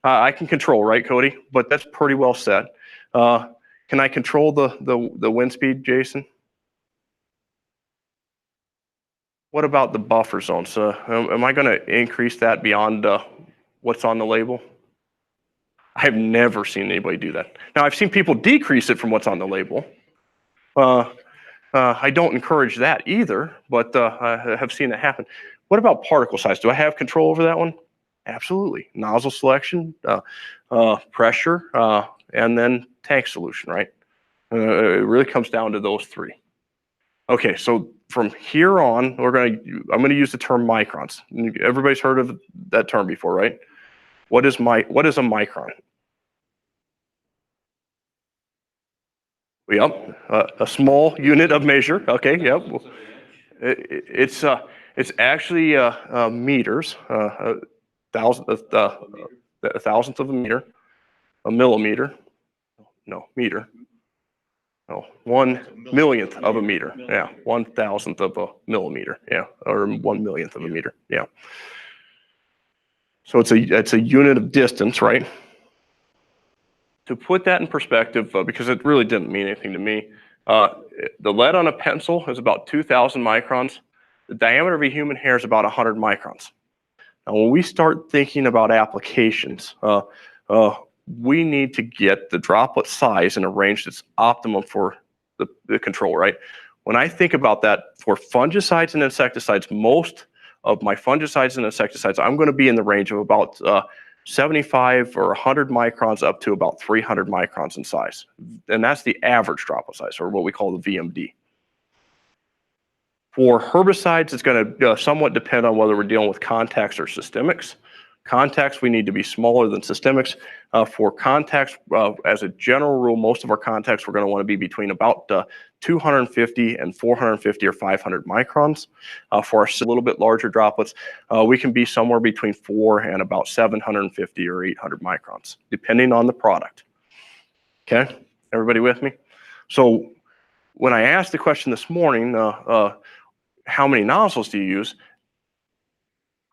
I can control, right, Cody? But that's pretty well set. Can I control the wind speed, Jason? What about the buffer zones? Am I going to increase that beyond what's on the label? I have never seen anybody do that. Now, I've seen people decrease it from what's on the label. I don't encourage that either, but I have seen it happen. What about particle size? Do I have control over that one? Absolutely. Nozzle selection, pressure, and then tank solution, right? It really comes down to those 3. Okay, so from here on, I'm going to use the term microns. Everybody's heard of that term before, right? What is a micron? Yep, a small unit of measure. Okay, yep. It's actually meters, a thousandth of a meter, a millimeter. No, meter. Oh, 1/millionth of a meter. Yeah, 1,000th of a millimeter. Yeah, or 1/millionth of a meter. Yeah. So it's a unit of distance, right? To put that in perspective, because it really didn't mean anything to me, The lead on a pencil is about 2,000 microns. The diameter of a human hair is about 100 microns. Now, when we start thinking about applications, we need to get the droplet size in a range that's optimum for the control, right? When I think about that for fungicides and insecticides, most of my fungicides and insecticides, I'm going to be in the range of about 75 or 100 microns up to about 300 microns in size. And that's the average droplet size, or what we call the VMD. For herbicides, it's going to somewhat depend on whether we're dealing with contacts or systemics. Contacts, we need to be smaller than systemics. For contacts, as a general rule, most of our contacts, we're going to want to be between about 250 and 450 or 500 microns. For our a little bit larger droplets, we can be somewhere between 4 and about 750 or 800 microns, depending on the product. Okay, everybody with me? So when I asked the question this morning, how many nozzles do you use?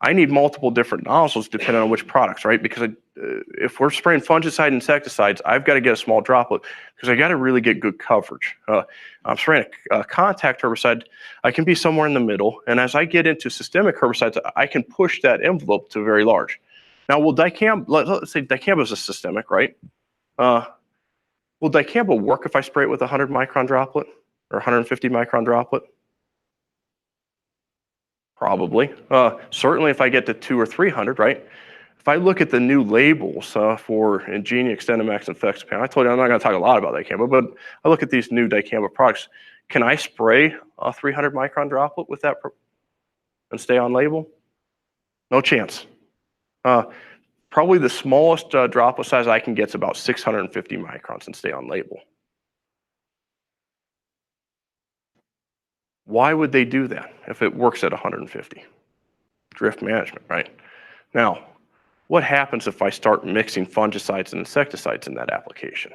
I need multiple different nozzles depending on which products, right? Because if we're spraying fungicide and insecticides, I've got to get a small droplet because I got to really get good coverage. I'm spraying a contact herbicide, I can be somewhere in the middle. And as I get into systemic herbicides, I can push that envelope to very large. Now, will dicamba, let's say dicamba is a systemic, right? Will dicamba work if I spray it with a 100 micron droplet or 150 micron droplet? Probably. Certainly if I get to 200 or 300, right? If I look at the new labels for Ingenia, XtendiMax, and Fexpan, I told you I'm not going to talk a lot about dicamba, but I look at these new dicamba products. Can I spray a 300 micron droplet with that and stay on label? No chance. Probably the smallest droplet size I can get is about 650 microns and stay on label. Why would they do that if it works at 150? Drift management, right? Now, what happens if I start mixing fungicides and insecticides in that application?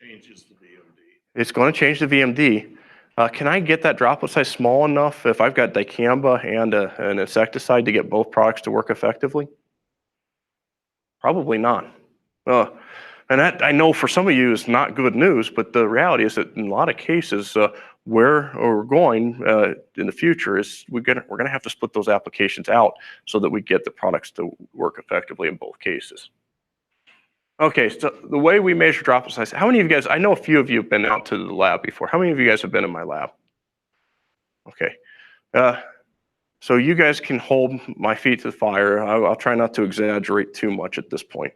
Changes the VMD. It's going to change the VMD. Can I get that droplet size small enough if I've got dicamba and an insecticide to get both products to work effectively? Probably not. And that, I know for some of you, is not good news, but the reality is that in a lot of cases, where we're going in the future is we're going to have to split those applications out so that we get the products to work effectively in both cases. Okay, so the way we measure droplet size, how many of you guys, I know a few of you have been out to the lab before. How many of you guys have been in my lab? Okay. So you guys can hold my feet to the fire. I'll try not to exaggerate too much at this point.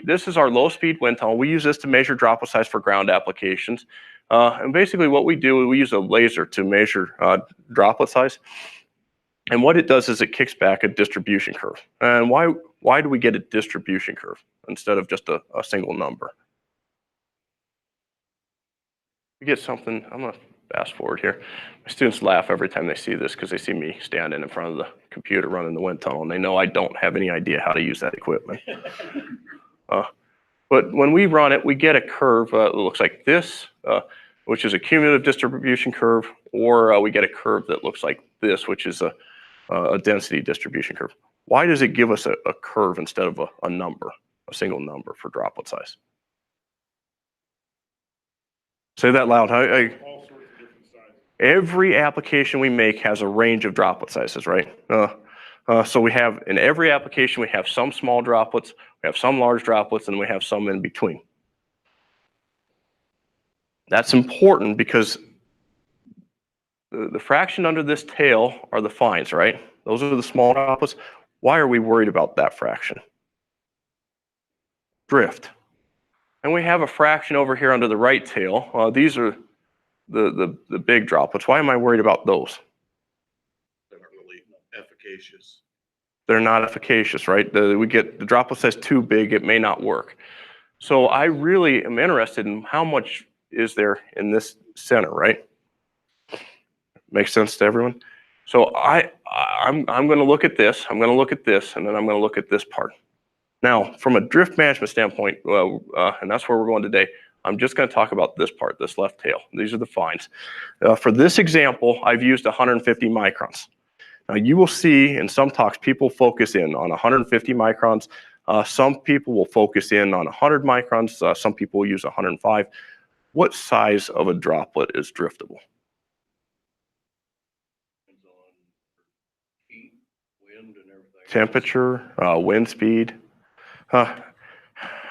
This is our low-speed wind tunnel. We use this to measure droplet size for ground applications. And basically what we do is we use a laser to measure droplet size. And what it does is it kicks back a distribution curve. And why do we get a distribution curve instead of just a single number? We get something, I'm going to fast forward here. My students laugh every time they see this because they see me standing in front of the computer running the wind tunnel, and they know I don't have any idea how to use that equipment. But when we run it, we get a curve that looks like this, which is a cumulative distribution curve, or we get a curve that looks like this, which is a density distribution curve. Why does it give us a curve instead of a number, a single number for droplet size? Say that loud. All sorts of different sizes. Every application we make has a range of droplet sizes, right? So we have, in every application, we have some small droplets, we have some large droplets, and we have some in between. That's important because the fraction under this tail are the fines, right? Those are the small droplets. Why are we worried about that fraction? Drift. And we have a fraction over here under the right tail. These are the big droplets. Why am I worried about those? They're not really efficacious. They're not efficacious, right? We get the droplet size too big, it may not work. So I really am interested in how much is there in this center, right? Makes sense to everyone? So I'm going to look at this, I'm going to look at this, and then I'm going to look at this part. Now, from a drift management standpoint, and that's where we're going today, I'm just going to talk about this part, this left tail. These are the fines. For this example, I've used 150 microns. Now, you will see in some talks, people focus in on 150 microns. Some people will focus in on 100 microns. Some people will use 105. What size of a droplet is driftable? Heat, wind, and everything. Temperature, wind speed. How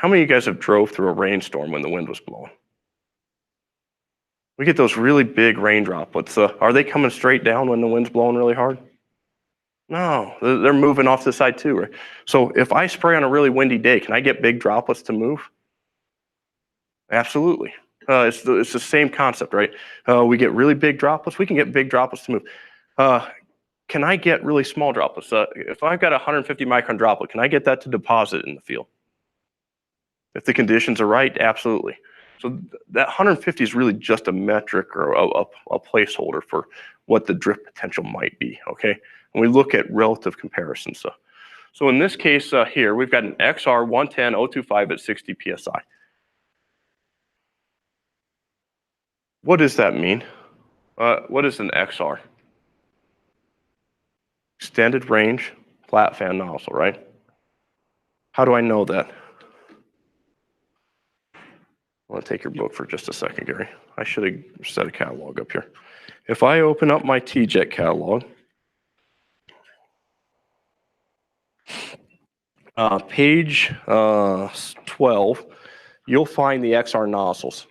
many of you guys have drove through a rainstorm when the wind was blowing? We get those really big rain droplets. Are they coming straight down when the wind's blowing really hard? No, they're moving off to the side too, right? So if I spray on a really windy day, can I get big droplets to move? Absolutely. It's the same concept, right? We get really big droplets. We can get big droplets to move. Can I get really small droplets? If I've got a 150 micron droplet, can I get that to deposit in the field? If the conditions are right, absolutely. So that 150 is really just a metric or a placeholder for what the drift potential might be, okay? And we look at relative comparisons. So in this case here, we've got an XR 110 025 at 60 PSI. What does that mean? What is an XR? Extended range, flat fan nozzle, right? How do I know that? I want to take your book for just a second, Gary. I should have set a catalog up here. If I open up my TJET catalog, page 12, you'll find the XR nozzles.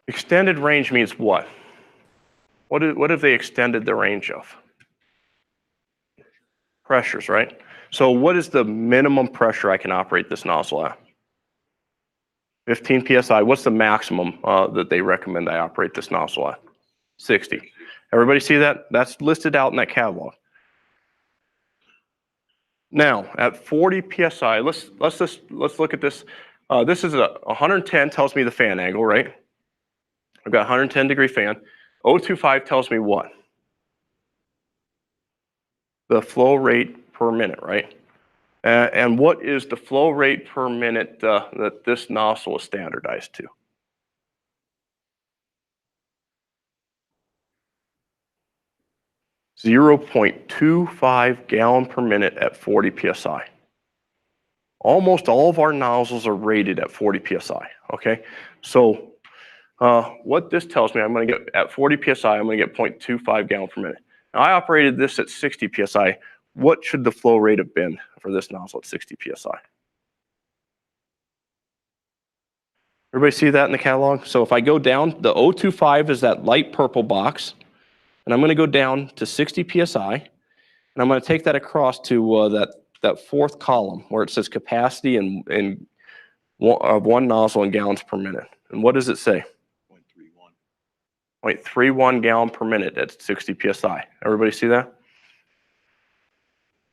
Extended range means what? What have they extended the range of? Pressures, right? So what is the minimum pressure I can operate this nozzle at? 15 PSI. What's the maximum that they recommend I operate this nozzle at? 60. Everybody see that? That's listed out in that catalog. Now, at 40 PSI, let's look at this. This is 110 tells me the fan angle, right? I've got 110 degree fan. 025 tells me what? The flow rate per minute, right? And what is the flow rate per minute that this nozzle is standardized to? .25 gallon per minute at 40 PSI. Almost all of our nozzles are rated at 40 PSI, okay? So what this tells me, I'm gonna get at 40 PSI, I'm gonna get 0.25 gallon per minute. Now I operated this at 60 PSI. What should the flow rate have been for this nozzle at 60 PSI? Everybody see that in the catalog? So if I go down, the 025 is that light purple box, and I'm gonna go down to 60 PSI, and I'm gonna take that across to that fourth column where it says capacity and one nozzle in gallons per minute. And what does it say? 0.31 gallon per minute at 60 PSI. Everybody see that?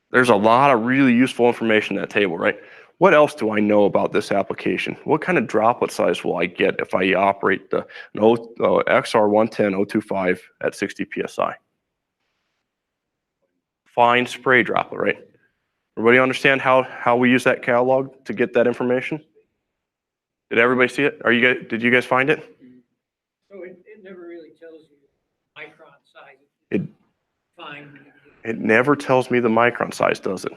There's a lot of really useful information in that table, right? What else do I know about this application? What kind of droplet size will I get if I operate the XR 110 025 at 60 PSI? Fine spray droplet, right? Everybody understand how we use that catalog to get that information? Did everybody see it? Did you guys find it? So it never really tells you micron size. It Fine. It never tells me the micron size, does it?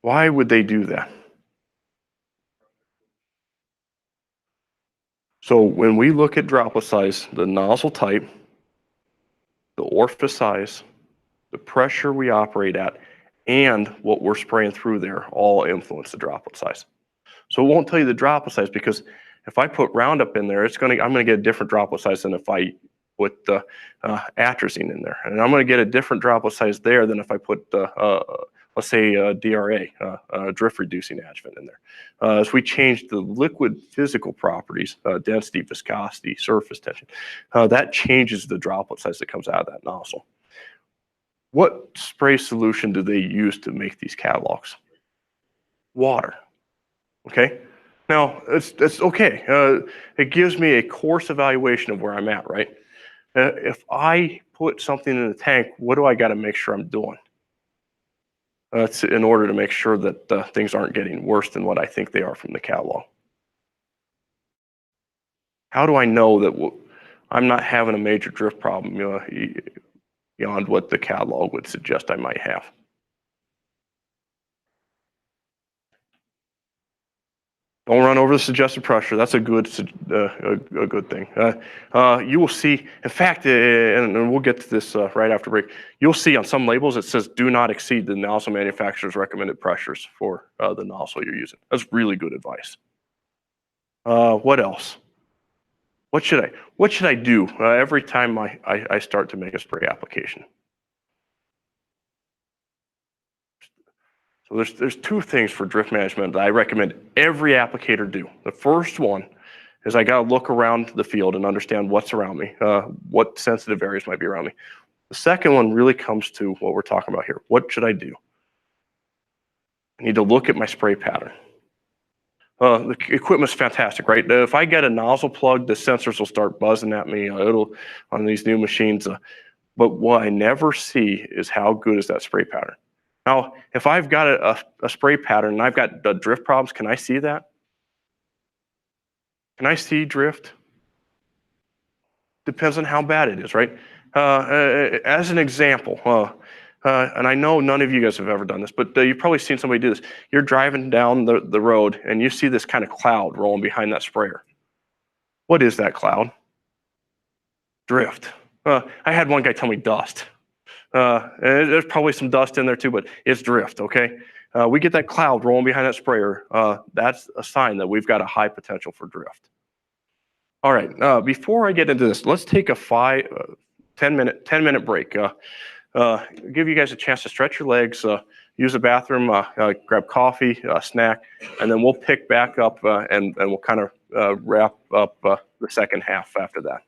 Why would they do that? So when we look at droplet size, the nozzle type, the orifice size, the pressure we operate at, and what we're spraying through there all influence the droplet size. So it won't tell you the droplet size because if I put Roundup in there, I'm gonna get a different droplet size than if I put the atrazine in there. And I'm gonna get a different droplet size there than if I put let's say DRA, drift reducing adjuvant in there. As we change the liquid physical properties, density, viscosity, surface tension, that changes the droplet size that comes out of that nozzle. What spray solution do they use to make these catalogs? Water, okay? Now, it's okay. It gives me a course evaluation of where I'm at, right? If I put something in the tank, what do I got to make sure I'm doing? It's in order to make sure that things aren't getting worse than what I think they are from the catalog. How do I know that I'm not having a major drift problem, beyond what the catalog would suggest I might have. Don't run over the suggested pressure. That's a good thing. You will see, in fact, and we'll get to this right after break, you'll see on some labels it says do not exceed the nozzle manufacturer's recommended pressures for the nozzle you're using. That's really good advice. What else? What should I do every time I start to make a spray application? So there's two things for drift management that I recommend every applicator do. The first one is I got to look around the field and understand what's around me, what sensitive areas might be around me. The second one really comes to what we're talking about here. What should I do? I need to look at my spray pattern. The equipment's fantastic, right? If I get a nozzle plug, the sensors will start buzzing at me. It'll on these new machines. But what I never see is how good is that spray pattern. Now, if I've got a spray pattern and I've got drift problems, can I see that? Can I see drift? Depends on how bad it is, right? As an example, and I know none of you guys have ever done this, but you've probably seen somebody do this. You're driving down the road and you see this kind of cloud rolling behind that sprayer. What is that cloud? Drift. I had one guy tell me dust. There's probably some dust in there too, but it's drift, okay? We get that cloud rolling behind that sprayer. That's a sign that we've got a high potential for drift. All right, before I get into this, let's take a 10-minute break. Give you guys a chance to stretch your legs, use the bathroom, grab coffee, snack, and then we'll pick back up and we'll kind of wrap up the second half after that.